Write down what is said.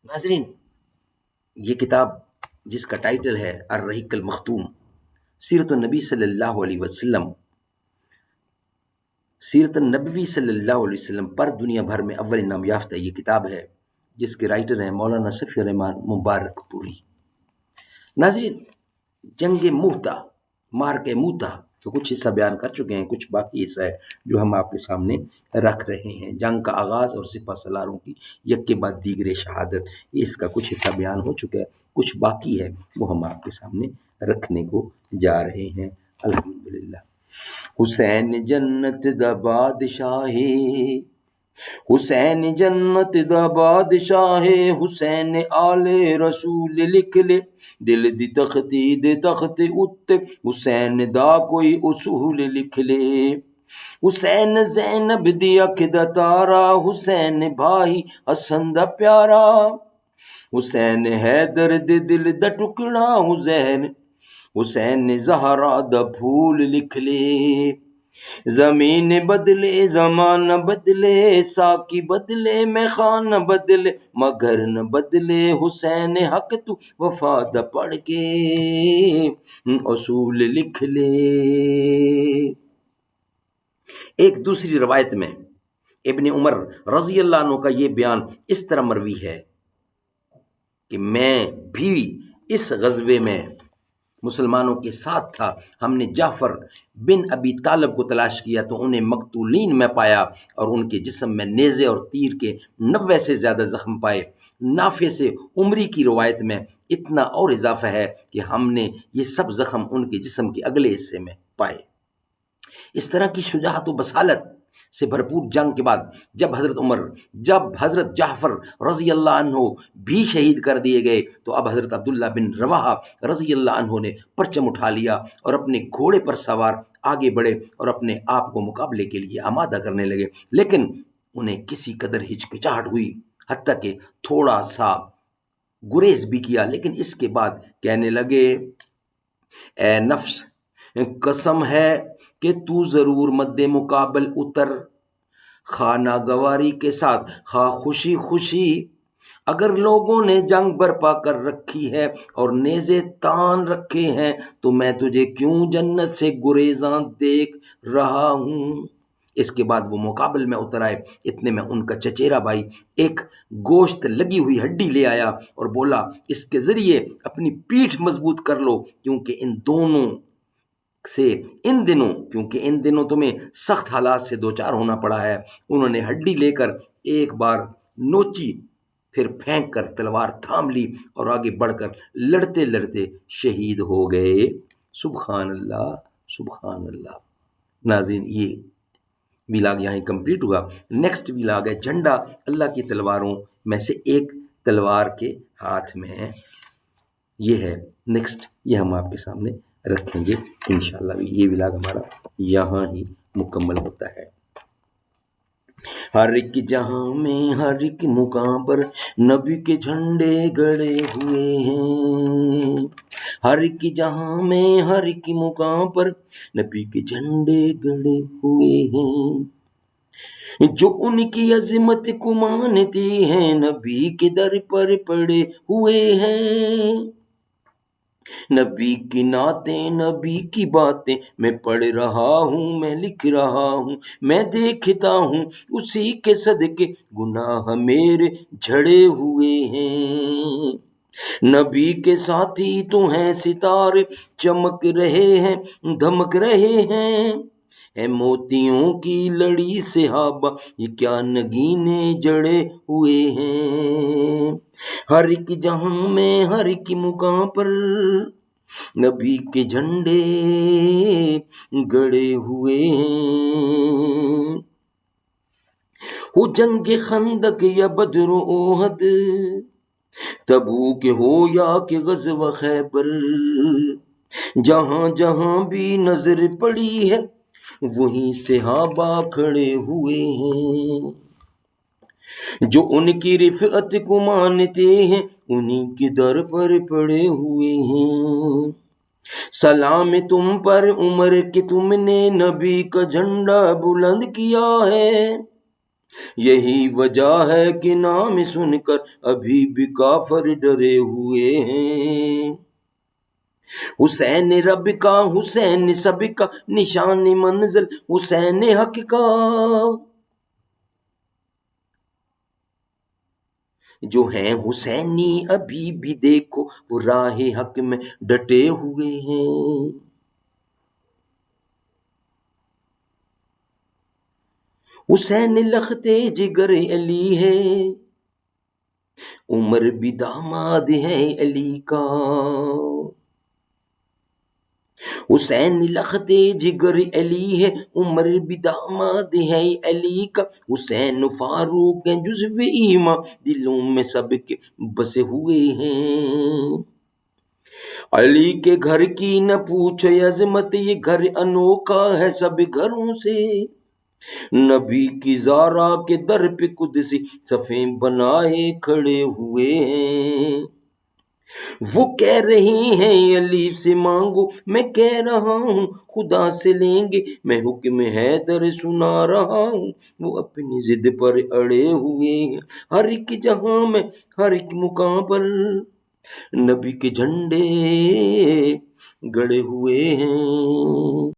ناظرین، یہ کتاب جس کا ٹائٹل ہے الرحیق المختوم، سیرت النبی صلی اللہ علیہ وسلم، سیرت النبوی صلی اللہ علیہ وسلم پر دنیا بھر میں اول انعام یافتہ یہ کتاب ہے، جس کے رائٹر ہیں مولانا صفی الرحمان مبارک پوری۔ ناظرین، جنگ موتا، مارکے موتا تو کچھ حصہ بیان کر چکے ہیں، کچھ باقی حصہ ہے جو ہم آپ کے سامنے رکھ رہے ہیں۔ جنگ کا آغاز اور سپہ سالاروں کی یک کے بعد دیگر شہادت، اس کا کچھ حصہ بیان ہو چکا ہے، کچھ باقی ہے، وہ ہم آپ کے سامنے رکھنے کو جا رہے ہیں الحمدللہ۔ حسین جنت دا بادشاہ، حسین جنت دا بادشاہ، حسین آل رسول لکھ لے، دل دی تختی دے تخت اتے حسین دا کوئی اصول لکھ لے۔ حسین زینب دی اکھ دا تارا، حسین بھائی حسن دا پیارا، حسین حیدر دے دل دا ٹکڑا، حسین زہرا دا پھول لکھ لے۔ زمین بدلے زمانہ بدلے، ساکی بدلے میں خان بدلے، مگر نہ بدلے حسین حق تو وفا دا پڑھ کے اصول لکھ لے۔ ایک دوسری روایت میں ابن عمر رضی اللہ عنہ کا یہ بیان اس طرح مروی ہے کہ میں بھی اس غزوے میں مسلمانوں کے ساتھ تھا، ہم نے جعفر بن ابی طالب کو تلاش کیا تو انہیں مقتولین میں پایا، اور ان کے جسم میں نیزے اور تیر کے 90 سے زیادہ زخم پائے۔ نافع سے عمری کی روایت میں اتنا اور اضافہ ہے کہ ہم نے یہ سب زخم ان کے جسم کے اگلے حصے میں پائے۔ اس طرح کی شجاعت و بصالت سے بھرپور جنگ کے بعد جب حضرت عمر، جب حضرت جعفر رضی اللہ عنہ بھی شہید کر دیے گئے، تو اب حضرت عبداللہ بن رواحہ رضی اللہ عنہ نے پرچم اٹھا لیا اور اپنے گھوڑے پر سوار آگے بڑھے اور اپنے آپ کو مقابلے کے لیے آمادہ کرنے لگے، لیکن انہیں کسی قدر ہچکچاہٹ ہوئی، حتیٰ کہ تھوڑا سا گریز بھی کیا، لیکن اس کے بعد کہنے لگے، اے نفس، قسم ہے کہ تو ضرور مد مقابل اتر، خواہ ناگواری کے ساتھ خواہ خوشی خوشی، اگر لوگوں نے جنگ برپا کر رکھی ہے اور نیزے تان رکھے ہیں تو میں تجھے کیوں جنت سے گریزاں دیکھ رہا ہوں۔ اس کے بعد وہ مقابل میں اتر آئے، اتنے میں ان کا چچیرا بھائی ایک گوشت لگی ہوئی ہڈی لے آیا اور بولا، اس کے ذریعے اپنی پیٹھ مضبوط کر لو، کیونکہ ان دنوں تمہیں سخت حالات سے دوچار ہونا پڑا ہے۔ انہوں نے ہڈی لے کر ایک بار نوچی، پھر پھینک کر تلوار تھام لی اور آگے بڑھ کر لڑتے لڑتے شہید ہو گئے۔ سبحان اللہ، سبحان اللہ۔ ناظرین، یہ ویلاگ یہاں کمپلیٹ ہوا۔ نیکسٹ ویلاگ ہے جھنڈا اللہ کی تلواروں میں سے ایک تلوار کے ہاتھ میں ہے، یہ ہے نیکسٹ، یہ ہم آپ کے سامنے رکھیں گے انشاءاللہ۔ یہ ویلاگ ہمارا یہاں ہی مکمل ہوتا ہے۔ ہر ایک جہاں میں ہر ایک مقام پر نبی کے جھنڈے گڑے ہوئے ہیں، ہر ایک جہاں میں ہر ایک مقام پر نبی کے جھنڈے گڑے ہوئے ہیں، جو ان کی عظمت کو مانتے ہیں نبی کے در پر پڑے ہوئے ہیں۔ نبی کی نعتیں، نبی کی باتیں میں پڑھ رہا ہوں، میں لکھ رہا ہوں، میں دیکھتا ہوں، اسی کے صدقے گناہ میرے جھڑے ہوئے ہیں۔ نبی کے ساتھی تو ہیں ستارے، چمک رہے ہیں، دھمک رہے ہیں، اے موتیوں کی لڑی صحابہ، یہ کیا نگینے جڑے ہوئے ہیں۔ ہر ایک جہاں میں ہر ایک مقام پر نبی کے جھنڈے گڑے ہوئے ہیں۔ ہو جنگ خندق یا بدر و احد، تبوک ہو یا کہ غزوہ خیبر، جہاں جہاں بھی نظر پڑی ہے وہیں صحابہ کھڑے ہوئے ہیں، جو ان کی رفعت کو مانتے ہیں انہی کے در پر پڑے ہوئے ہیں۔ سلام تم پر عمر کہ تم نے نبی کا جھنڈا بلند کیا ہے، یہی وجہ ہے کہ نام سن کر ابھی بھی کافر ڈرے ہوئے ہیں۔ حسین رب کا، حسین سب کا، نشان منزل حسین حق کا، جو ہیں حسینی ابھی بھی دیکھو وہ راہ حق میں ڈٹے ہوئے ہیں۔ حسین لختے جگر علی ہے، عمر بھی داماد ہے علی کا۔ حسین لختے جگر علی ہے، عمر بھی داماد ہے علی کا۔ حسین فاروق ہیں جزو ایمان، دلوں میں سب کے بسے ہوئے ہیں۔ علی کے گھر کی نہ پوچھو عظمت، یہ گھر انوکھا ہے سب گھروں سے۔ نبی کی زارا کے در پہ قدسی صفیں بنائے کھڑے ہوئے ہیں۔ وہ کہہ رہی ہیں علی سے مانگو، میں کہہ رہا ہوں خدا سے لیں گے، میں حکم حیدر سنا رہا ہوں، وہ اپنی ضد پر اڑے ہوئے ہیں۔ ہر ایک جہاں میں، ہر ایک مقام پر نبی کے جھنڈے گڑے ہوئے ہیں۔